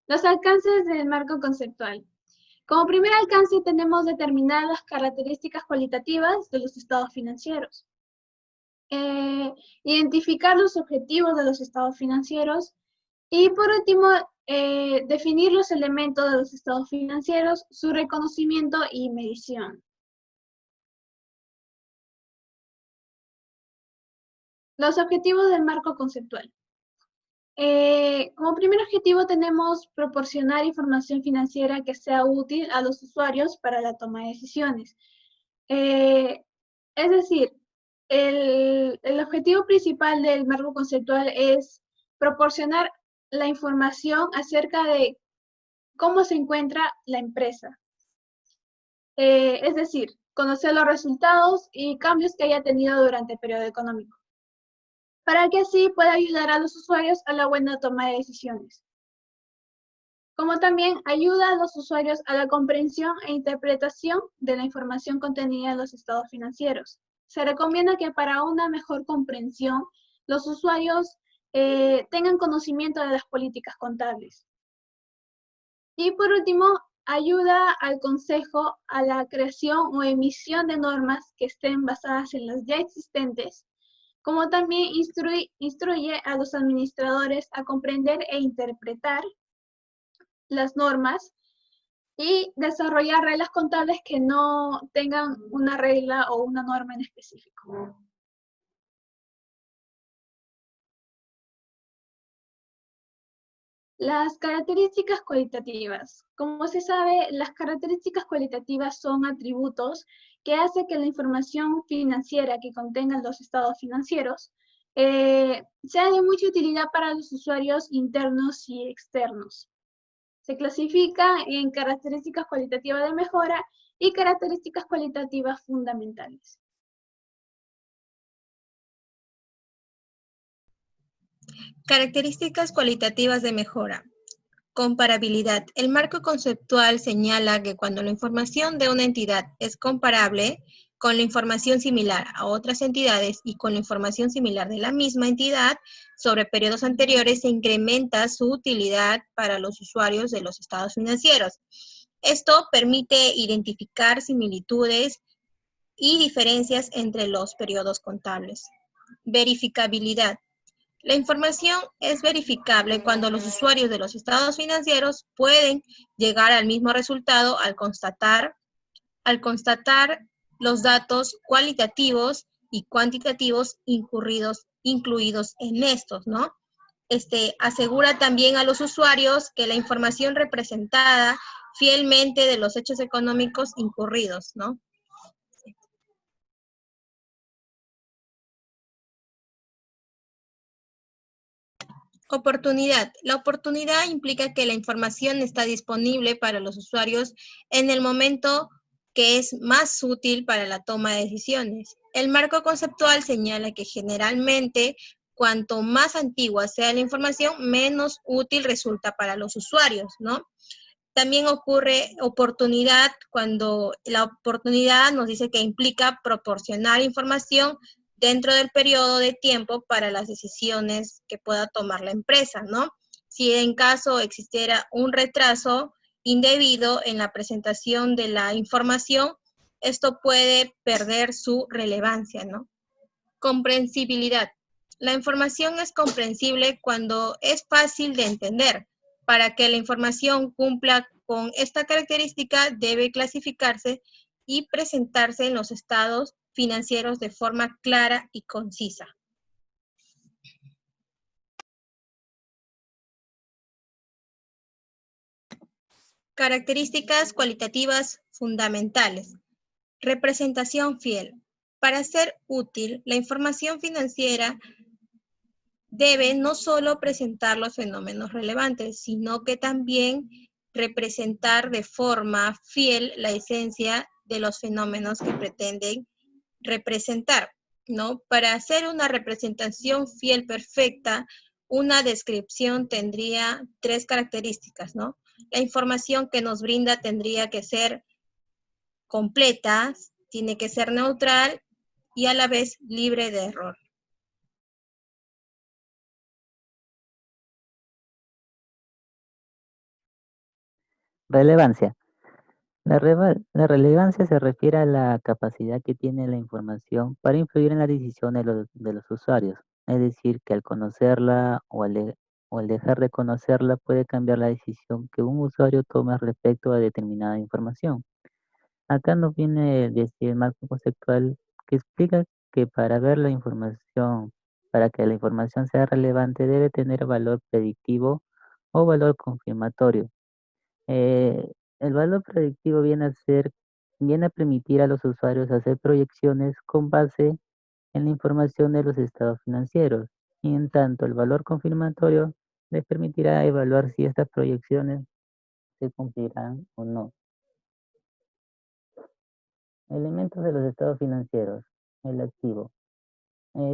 Los alcances del marco conceptual. Como primer alcance tenemos determinar las características cualitativas de los estados financieros. Identificar los objetivos de los estados financieros. Y por último, definir los elementos de los estados financieros, su reconocimiento y medición. Los objetivos del marco conceptual. Como primer objetivo tenemos proporcionar información financiera que sea útil a los usuarios para la toma de decisiones. Es decir, el objetivo principal del marco conceptual es proporcionar la información acerca de cómo se encuentra la empresa. Es decir, conocer los resultados y cambios que haya tenido durante el periodo económico, para que así pueda ayudar a los usuarios a la buena toma de decisiones. Como también ayuda a los usuarios a la comprensión e interpretación de la información contenida en los estados financieros. Se recomienda que para una mejor comprensión, los usuarios tengan conocimiento de las políticas contables. Y por último, ayuda al Consejo a la creación o emisión de normas que estén basadas en las ya existentes, como también instruye a los administradores a comprender e interpretar las normas y desarrollar reglas contables que no tengan una regla o una norma en específico. Las características cualitativas. Como se sabe, las características cualitativas son atributos que hacen que la información financiera que contengan los estados financieros sea de mucha utilidad para los usuarios internos y externos. Se clasifica en características cualitativas de mejora y características cualitativas fundamentales. Características cualitativas de mejora. Comparabilidad. El marco conceptual señala que cuando la información de una entidad es comparable con la información similar a otras entidades y con la información similar de la misma entidad sobre periodos anteriores, se incrementa su utilidad para los usuarios de los estados financieros. Esto permite identificar similitudes y diferencias entre los periodos contables. Verificabilidad. La información es verificable cuando los usuarios de los estados financieros pueden llegar al mismo resultado al constatar los datos cualitativos y cuantitativos incluidos en estos, ¿no? Asegura también a los usuarios que la información representada fielmente de los hechos económicos incurridos, ¿no? Oportunidad. La oportunidad implica que la información está disponible para los usuarios en el momento que es más útil para la toma de decisiones. El marco conceptual señala que generalmente cuanto más antigua sea la información, menos útil resulta para los usuarios, ¿no? También ocurre oportunidad cuando la oportunidad nos dice que implica proporcionar información dentro del periodo de tiempo para las decisiones que pueda tomar la empresa, ¿no? Si en caso existiera un retraso indebido en la presentación de la información, esto puede perder su relevancia, ¿no? Comprensibilidad. La información es comprensible cuando es fácil de entender. Para que la información cumpla con esta característica, debe clasificarse y presentarse en los estados financieros de forma clara y concisa. Características cualitativas fundamentales. Representación fiel. Para ser útil, la información financiera debe no solo presentar los fenómenos relevantes, sino que también representar de forma fiel la esencia de los fenómenos que pretenden representar, ¿no? Para hacer una representación fiel perfecta, una descripción tendría 3 características, ¿no? La información que nos brinda tendría que ser completa, tiene que ser neutral y a la vez libre de error. Relevancia. La relevancia se refiere a la capacidad que tiene la información para influir en las decisiones de los usuarios. Es decir, que al conocerla o al dejar de conocerla puede cambiar la decisión que un usuario toma respecto a determinada información. Acá nos viene desde el marco conceptual que explica que para ver la información, para que la información sea relevante, debe tener valor predictivo o valor confirmatorio. Eh, el valor predictivo viene a permitir a los usuarios hacer proyecciones con base en la información de los estados financieros, y en tanto el valor confirmatorio les permitirá evaluar si estas proyecciones se cumplirán o no. Elementos de los estados financieros. El activo.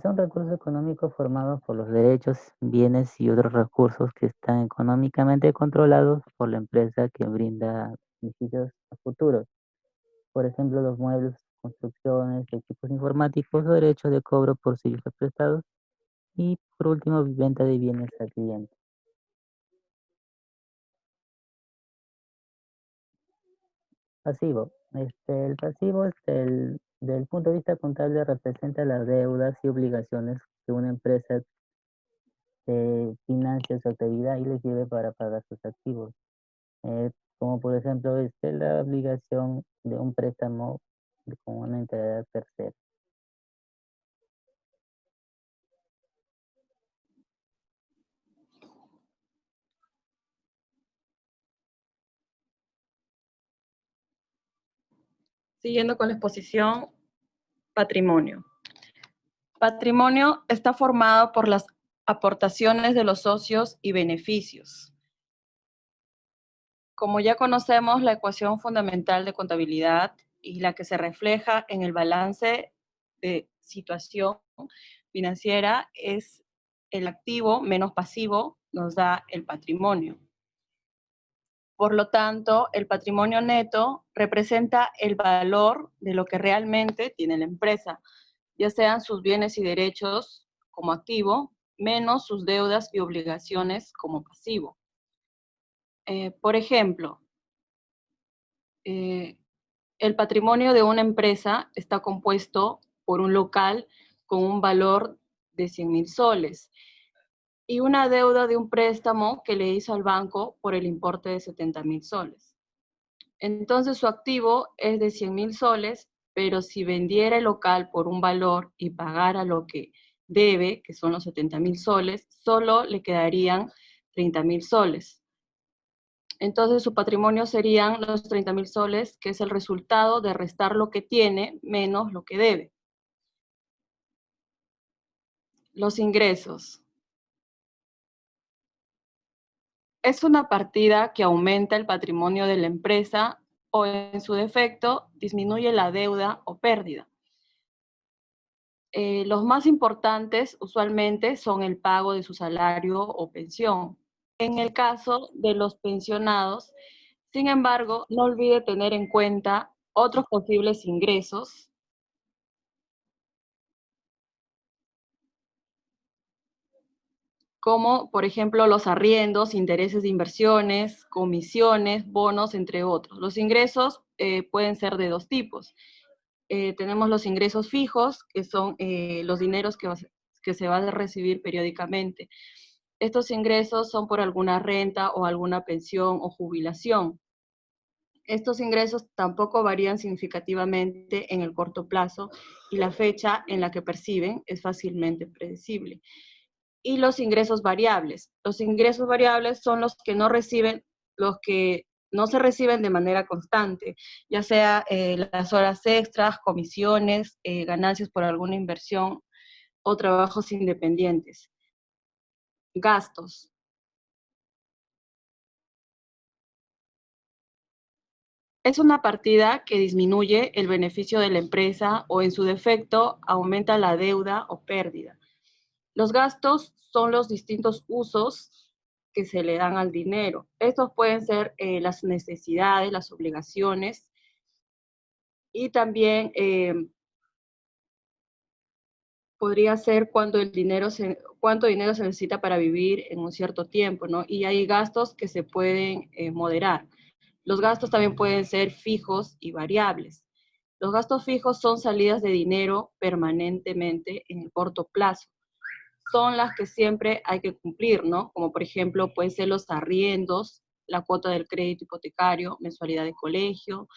Son recursos económicos formados por los derechos, bienes y otros recursos que están económicamente controlados por la empresa que brinda beneficios a futuro. Por ejemplo, los muebles, construcciones, equipos informáticos o derechos de cobro por servicios prestados. Y por último, venta de bienes al cliente. Pasivo. El pasivo, desde el punto de vista contable, representa las deudas y obligaciones que una empresa financia su actividad y le sirve para pagar sus activos. Como por ejemplo, la obligación de un préstamo con una entidad tercera. Siguiendo con la exposición, patrimonio. Patrimonio está formado por las aportaciones de los socios y beneficios. Como ya conocemos, la ecuación fundamental de contabilidad y la que se refleja en el balance de situación financiera es el activo menos pasivo, nos da el patrimonio. Por lo tanto, el patrimonio neto representa el valor de lo que realmente tiene la empresa, ya sean sus bienes y derechos como activo, menos sus deudas y obligaciones como pasivo. Por ejemplo, el patrimonio de una empresa está compuesto por un local con un valor de 100.000 soles y una deuda de un préstamo que le hizo al banco por el importe de 70.000 soles. Entonces su activo es de 100.000 soles, pero si vendiera el local por un valor y pagara lo que debe, que son los 70.000 soles, solo le quedarían 30.000 soles. Entonces su patrimonio serían los 30.000 soles, que es el resultado de restar lo que tiene menos lo que debe. Los ingresos. Es una partida que aumenta el patrimonio de la empresa o en su defecto disminuye la deuda o pérdida. Los más importantes usualmente son el pago de su salario o pensión. En el caso de los pensionados, sin embargo, no olvide tener en cuenta otros posibles ingresos, como por ejemplo los arriendos, intereses de inversiones, comisiones, bonos, entre otros. Los ingresos pueden ser de dos tipos. Tenemos los ingresos fijos, que son los dineros que se van a recibir periódicamente. Estos ingresos son por alguna renta o alguna pensión o jubilación. Estos ingresos tampoco varían significativamente en el corto plazo y la fecha en la que perciben es fácilmente predecible. Y los ingresos variables. Los ingresos variables son los que no se reciben de manera constante, ya sea las horas extras, comisiones, ganancias por alguna inversión o trabajos independientes. Gastos. Es una partida que disminuye el beneficio de la empresa o en su defecto aumenta la deuda o pérdida. Los gastos son los distintos usos que se le dan al dinero. Estos pueden ser las necesidades, las obligaciones y también podría ser cuánto dinero se necesita para vivir en un cierto tiempo, ¿no? Y hay gastos que se pueden moderar. Los gastos también pueden ser fijos y variables. Los gastos fijos son salidas de dinero permanentemente en el corto plazo. Son las que siempre hay que cumplir, ¿no? Como por ejemplo, pueden ser los arriendos, la cuota del crédito hipotecario, mensualidad de colegio,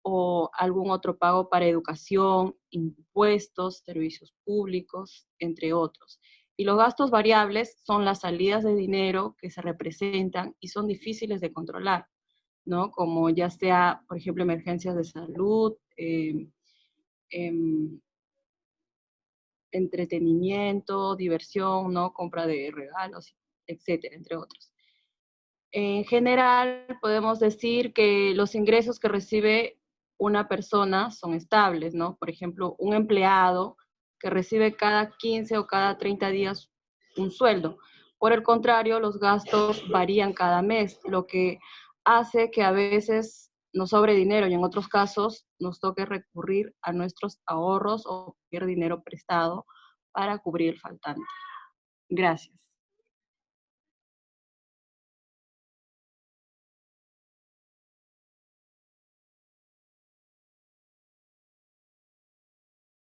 o algún otro pago para educación, impuestos, servicios públicos, entre otros. Y los gastos variables son las salidas de dinero que se representan y son difíciles de controlar, ¿no? Como ya sea, por ejemplo, emergencias de salud, entretenimiento, diversión, ¿no? Compra de regalos, etcétera, entre otros. En general, podemos decir que los ingresos que recibe una persona son estables, ¿no? Por ejemplo, un empleado que recibe cada 15 o cada 30 días un sueldo. Por el contrario, los gastos varían cada mes, lo que hace que a veces nos sobre dinero y en otros casos nos toque recurrir a nuestros ahorros o pedir dinero prestado para cubrir el faltante. Gracias.